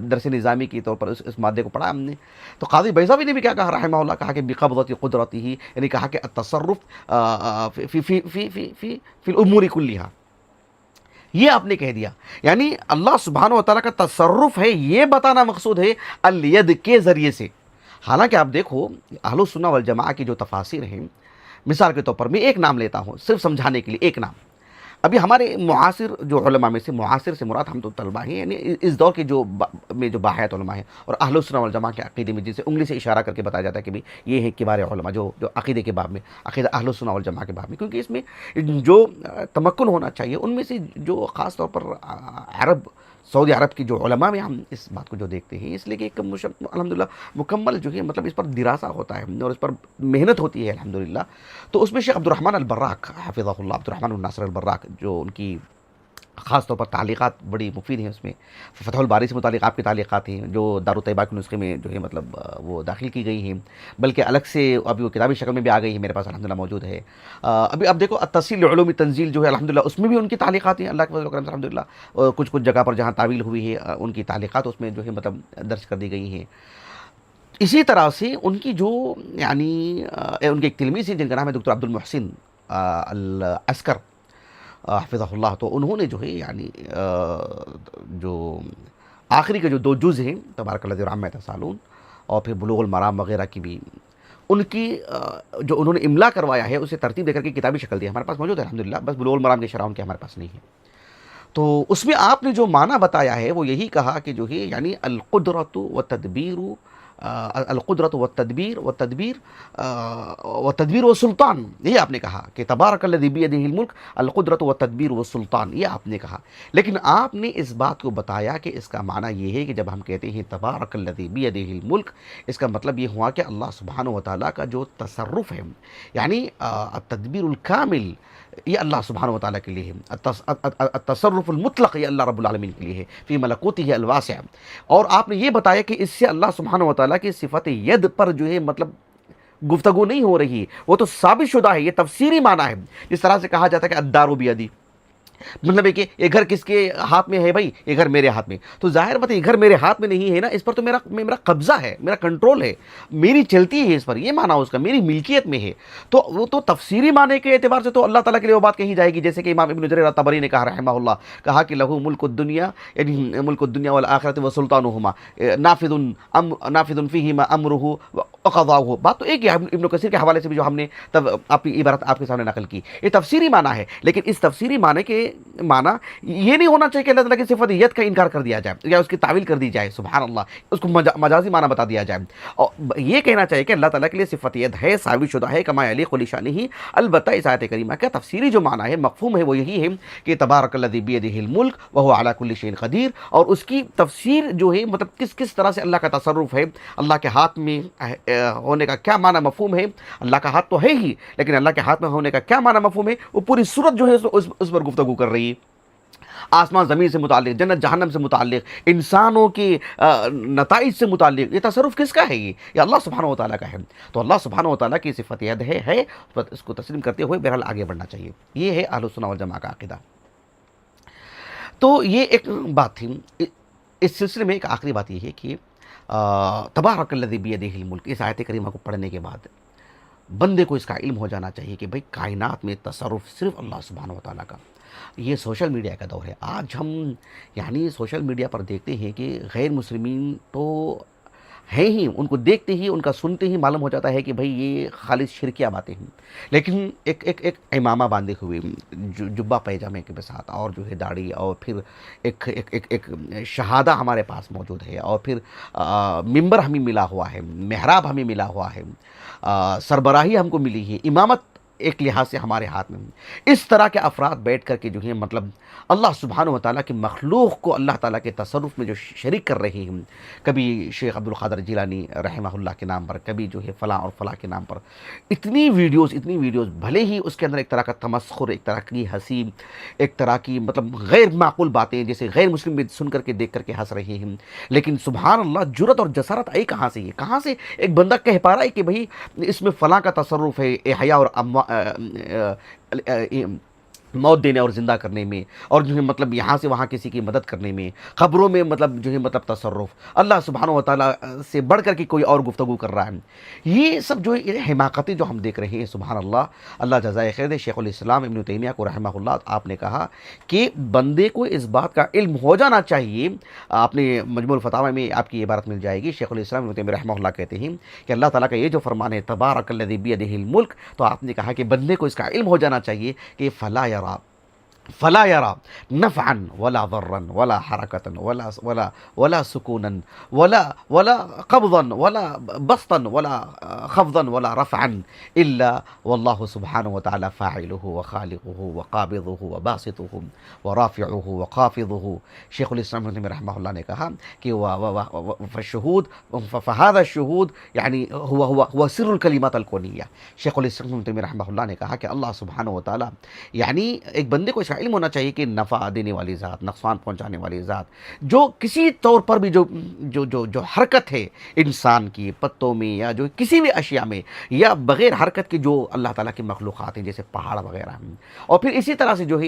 درس نظامی کی طور پر اس مادے کو پڑھا ہم نے۔ تو قاضی بیضاوی نے بھی کیا کہا رحمہ اللہ، کہا کہ بقبضۃ قدرتہ، یعنی کہا کہ التصرف فی الامور کلیہا، یہ آپ نے کہہ دیا، یعنی اللہ سبحانہ و تعالیٰ کا تصرف ہے، یہ بتانا مقصود ہے الید کے ذریعے سے۔ حالانکہ آپ دیکھو اہل السنہ والجماعہ کی جو تفاسیر ہیں، مثال کے طور پر میں ایک نام لیتا ہوں صرف سمجھانے کے لیے، ایک نام۔ ابھی ہمارے معاصر جو علماء میں سے، معاصر سے مراد ہم تو طلبہ ہیں، یعنی اس دور کے جو باحث علماء ہیں اور اہل السنہ والجماعہ کے عقیدے میں جسے انگلی سے اشارہ کر کے بتایا جاتا ہے کہ بھی یہ ہے کبار علماء جو عقیدے کے باب میں، عقیدہ اہل السنہ والجماعہ کے باب میں، کیونکہ اس میں جو تمکن ہونا چاہیے، ان میں سے جو خاص طور پر عرب، سعودی عرب کی جو علماء میں ہم اس بات کو جو دیکھتے ہیں، اس لیے کہ ایک الحمدللہ مکمل جو ہے مطلب اس پر دراسہ ہوتا ہے اور اس پر محنت ہوتی ہے الحمدللہ۔ تو اس میں شیخ عبد الرحمن البراق حفظہ اللہ، عبد الرحمن الناصر البراق، جو ان کی خاص طور پر تعلیقات بڑی مفید ہیں، اس میں فتح الباری سے متعلق آپ کی تعلیقات ہیں جو دارالطیبہ کے نسخے میں جو ہے مطلب وہ داخل کی گئی ہیں، بلکہ الگ سے ابھی وہ کتابی شکل میں بھی آ گئی ہے، میرے پاس الحمدللہ موجود ہے۔ ابھی اب دیکھو التفسیر لعلوم تنزیل جو ہے الحمدللہ اس میں بھی ان کی تعلیقات ہیں، اللہ کے فضل و کرم سے الحمدللہ، اور کچھ جگہ پر جہاں تعویل ہوئی ہے ان کی تعلیقات اس میں جو ہے مطلب درج کر دی گئی ہیں۔ اسی طرح سے ان کی جو یعنی ان کے ایک تلمیذ ہیں جن کا نام ہے ڈاکٹر عبد المحسن العسکر حفظہ اللہ، تو انہوں نے جو ہے یعنی جو آخری کے جو 2 جز ہیں تبارک الذی عما یتساءلون اور پھر بلوغ المرام وغیرہ کی بھی ان کی جو انہوں نے املا کروایا ہے اسے ترتیب دے کر کے کتابی شکل دی، ہمارے پاس موجود ہے الحمدللہ، بس بلوغ المرام کی شرح ان کے ہمارے پاس نہیں ہے۔ تو اس میں آپ نے جو معنی بتایا ہے وہ یہی کہا کہ جو ہے یعنی القدرۃ والتدبیر، القدرت والتدبیر والسلطان، یہ آپ نے کہا کہ تبارک الذی بیدہ الملک، القدرت والتدبیر والسلطان، یہ آپ نے کہا۔ لیکن آپ نے اس بات کو بتایا کہ اس کا معنی یہ ہے کہ جب ہم کہتے ہیں تبارک الذی بیدہ الملک، اس کا مطلب یہ ہوا کہ اللہ سبحانہ و تعالیٰ کا جو تصرف ہے، یعنی التدبیر الکامل، یہ اللہ سبحانہ و تعالیٰ کے لیے ہے، التصرف المطلق یہ اللہ رب العالمین کے لیے ہے، فی ملکوتہ الواسع۔ اور آپ نے یہ بتایا کہ اس سے اللہ سبحانہ و تعالیٰ کی صفت ید پر جو ہے مطلب گفتگو نہیں ہو رہی، وہ تو ثابت شدہ ہے، یہ تفسیری معنی ہے۔ جس طرح سے کہا جاتا ہے کہ الدار بیدی، مطلب ہے کہ یہ گھر کس کے ہاتھ میں ہے بھائی، یہ گھر میرے ہاتھ میں، تو ظاہر بات ہے یہ گھر میرے ہاتھ میں نہیں ہے نا، اس پر تو میرا قبضہ ہے، میرا کنٹرول ہے، میری چلتی ہے اس پر، یہ معنی اس کا میری ملکیت میں ہے۔ تو وہ تو تفسیری معنی کے اعتبار سے تو اللہ تعالیٰ کے لیے وہ بات کہی جائے گی، جیسے کہ امام ابن جریر طبری نے کہا رحمہ اللہ، کہا کہ لہو ملک الدنیا، یعنی ملک الدنیا والآخرۃ وسلطانہما نافذ فیہما امرہ وقضاؤہ، بات تو ایک ہے، ابن کثیر کے حوالے سے بھی جو ہم نے تب اپنی عبارت آپ کے سامنے نقل کی، یہ تفسیری معنی ہے۔ لیکن اس تفسیری معنی کے معنی یہ نہیں ہونا چاہیے کہ اللہ تعالیٰ کی صفت یت کا انکار کر دیا جائے یا اس کی تعویل کر دی جائے، سبحان اللہ، اس کو مجازی معنی بتا دیا جائے، اور یہ کہنا چاہیے کہ اللہ تعالیٰ کے لیے صفت ید ہے، ثابت شدہ ہے، کما یلیق لشأنہ۔ البتہ اس آیت کریمہ کا تفسیری جو معنی ہے، مفہوم ہے، وہ یہی ہے کہ تبارک الذی بیدہ الملک وہو علی کل شیء قدیر، اور اس کی تفسیر جو ہے مطلب کس طرح سے اللہ کا تصرف ہے، اللہ کے ہاتھ میں ہونے کا کیا معنی مفہوم ہے، اللہ کا ہاتھ تو ہے ہی، لیکن اللہ کے ہاتھ میں ہونے کا کیا معنی مفہوم ہے، وہ پوری صورت جو ہے اس پر گفتگو کر رہی ہے۔ آسمان زمین سے متعلق، جنت جہنم سے متعلق، انسانوں کے نتائج سے متعلق، یہ تصرف کس کا ہے؟ یہ اللہ سبحانہ و تعالیٰ کا ہے۔ تو اللہ سبحانہ و تعالیٰ کی صفت ید ہے، اس کو تسلیم کرتے ہوئے بہرحال آگے بڑھنا چاہیے۔ یہ ہے اہل السنہ والجماعہ کا عقیدہ۔ تو یہ ایک بات تھی۔ اس سلسلے میں ایک آخری بات یہ ہے کہ تبارک الذی بیدہ الملک، اس آیت کریمہ کو پڑھنے کے بعد بندے کو اس کا علم ہو جانا چاہیے کہ بھئی کائنات میں تصرف صرف اللہ سبحانہ و تعالیٰ کا۔ یہ سوشل میڈیا کا دور ہے۔ آج ہم یعنی سوشل میڈیا پر دیکھتے ہیں کہ غیر مسلمین تو ہیں ہی، ان کو دیکھتے ہی، ان کا سنتے ہی معلوم ہو جاتا ہے کہ بھئی یہ خالص شرکیہ باتیں ہیں، لیکن ایک امامہ باندھے ہوئے، جبہ پیجامے کے ساتھ، اور جو ہے داڑھی، اور پھر ایک شہادہ ہمارے پاس موجود ہے، اور پھر ممبر ہمیں ملا ہوا ہے، محراب ہمیں ملا ہوا ہے، سربراہی ہم کو ملی ہے، امامت ایک لحاظ سے ہمارے ہاتھ میں۔ اس طرح کے افراد بیٹھ کر کے جو ہے مطلب اللہ سبحانہ و تعالیٰ کی مخلوق کو اللہ تعالیٰ کے تصرف میں جو شریک کر رہے ہیں، کبھی شیخ عبد القادر جیلانی رحمہ اللہ کے نام پر، کبھی جو ہے فلاں اور فلاں کے نام پر، اتنی ویڈیوز، بھلے ہی اس کے اندر ایک طرح کا تمسخر، ایک طرح کی ہنسی، ایک طرح کی مطلب غیر معقول باتیں جیسے غیر مسلم بھی سن کر کے دیکھ کر کے ہنس رہے ہیں، لیکن سبحان اللہ جرت اور جسارت آئی کہاں سے؟ یہ کہاں سے ایک بندہ کہہ پا رہا ہے کہ بھئی اس میں فلاں کا تصرف ہے، احیا اور موت دینے اور زندہ کرنے میں، اور جو ہے مطلب یہاں سے وہاں کسی کی مدد کرنے میں، قبروں میں مطلب جو ہے مطلب تصرف، اللہ سبحانہ و تعالیٰ سے بڑھ کر کے کوئی اور گفتگو کر رہا ہے۔ یہ سب جو ہے حماقتیں جو ہم دیکھ رہے ہیں، سبحان اللہ، اللہ جزائے خیر دے۔ شیخ الاسلام ابن تیمیہ کو رحمہ اللہ آپ نے کہا کہ بندے کو اس بات کا علم ہو جانا چاہیے۔ آپ نے مجموع الفتاوی میں آپ کی عبارت مل جائے گی، شیخ الاسلام ابن تیمیہ رحمہ اللہ کہتے ہیں کہ اللہ تعالیٰ کا یہ جو فرمان ہے تبارک الذی بیدہ الملک، تو آپ نے کہا کہ بندے کو اس کا علم ہو جانا چاہیے کہ فلا يرى نفعا ولا ضرا ولا حركة ولا سكونا ولا قبضا ولا بسطا ولا خفضا ولا رفعا إلا والله سبحانه وتعالى فاعله وخالقه وقابضه وباسطه ورافعه وخافضه۔ شیخ الاسلام ابن تیمیہ رحمہ اللہ نے کہا کہ فالشهود فهذا الشهود يعني هو سر الكلمات الكونية۔ شیخ الاسلام ابن تیمیہ رحمہ اللہ نے کہا کہ اللہ سبحانہ وتعالی یعنی ایک بندے کو علم ہونا چاہیے کہ نفع دینے والی ذات، نقصان پہنچانے والی ذات، جو کسی طور پر بھی جو حرکت ہے انسان کی پتوں میں یا جو کسی بھی اشیاء میں یا بغیر حرکت کے جو اللہ تعالیٰ کی مخلوقات ہیں جیسے پہاڑ وغیرہ ہیں، اور پھر اسی طرح سے جو ہے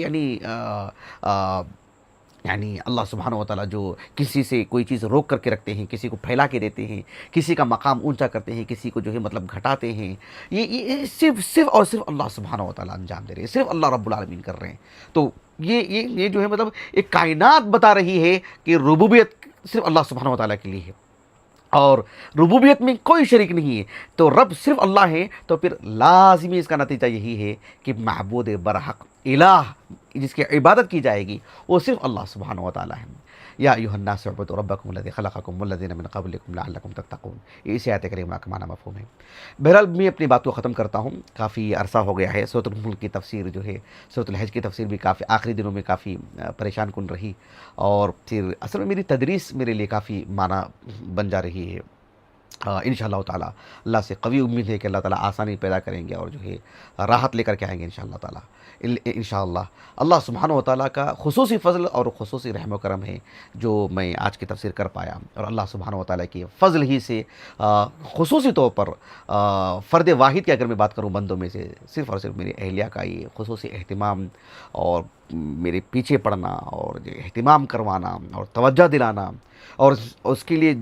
یعنی اللہ سبحانہ و تعالیٰ جو کسی سے کوئی چیز روک کر کے رکھتے ہیں، کسی کو پھیلا کے دیتے ہیں، کسی کا مقام اونچا کرتے ہیں، کسی کو جو ہے مطلب گھٹاتے ہیں، یہ صرف اور صرف اللہ سبحانہ و تعالیٰ انجام دے رہے ہیں، صرف اللہ رب العالمین کر رہے ہیں۔ تو یہ جو ہے مطلب ایک کائنات بتا رہی ہے کہ ربوبیت صرف اللہ سبحانہ و تعالیٰ کے لیے ہے، اور ربوبیت میں کوئی شریک نہیں ہے، تو رب صرف اللہ ہے، تو پھر لازمی اس کا نتیجہ یہی ہے کہ معبود برحق الہ جس کی عبادت کی جائے گی وہ صرف اللہ سبحانہ و تعالیٰ ہے۔ یا ایھا الناس اعبدوا ربکم الذی خلقکم والذین من قبلکم لعلکم تتقون، یہ اس آیت کریمہ کا معنی مفہوم ہے۔ بہرحال میں اپنی بات کو ختم کرتا ہوں، کافی عرصہ ہو گیا ہے۔ سورۃ الملک کی تفسیر جو ہے، سورۃ الحج کی تفسیر بھی کافی آخری دنوں میں کافی پریشان کن رہی، اور پھر اصل میں میری تدریس میرے لیے کافی معنی بن جا رہی ہے۔ انشاءاللہ تعالیٰ اللہ سے قوی امید ہے کہ اللہ تعالیٰ آسانی پیدا کریں گے اور جو ہے راحت لے کر کے آئیں گے انشاءاللہ تعالیٰ۔ انشاءاللہ اللہ سبحانہ و تعالیٰ کا خصوصی فضل اور خصوصی رحم و کرم ہے جو میں آج کی تفسیر کر پایا، اور اللہ سبحانہ و تعالیٰ کی فضل ہی سے خصوصی طور پر فرد واحد کی اگر میں بات کروں بندوں میں سے، صرف اور صرف میری اہلیہ کا یہ خصوصی اہتمام اور میرے پیچھے پڑنا اور اہتمام کروانا اور توجہ دلانا، اور اس کے لیے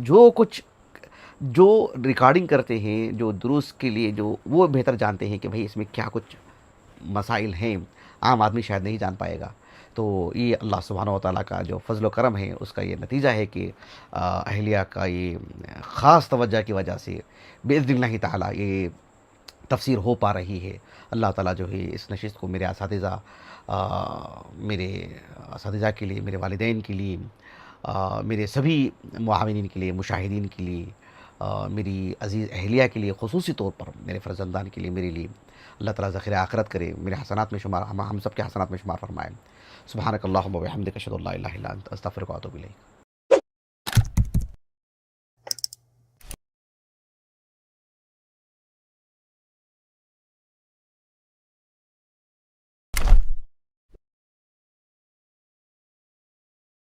جو ریکارڈنگ کرتے ہیں، جو دروس کے لیے جو وہ بہتر جانتے ہیں کہ بھئی اس میں کیا کچھ مسائل ہیں، عام آدمی شاید نہیں جان پائے گا۔ تو یہ اللہ سبحانہ و تعالیٰ کا جو فضل و کرم ہے اس کا یہ نتیجہ ہے کہ اہلیہ کا یہ خاص توجہ کی وجہ سے باذن اللہ تعالیٰ یہ تفسیر ہو پا رہی ہے۔ اللہ تعالیٰ جو ہے اس نشست کو میرے اساتذہ کے لیے، میرے والدین کے لیے، میرے سبھی معاونین کے لیے، مشاہدین کے لیے، میری عزیز اہلیہ کے لیے، خصوصی طور پر میرے فرزندان کے لیے، میرے لیے اللہ تعالیٰ ذخیرہ آخرت کرے، میرے حسنات میں شمار، ہم سب کے حسنات میں شمار فرمائے۔ سبحانک اللہم و بحمدک اشہد ان لا الہ الا انت استغفرک و اتوب الیک۔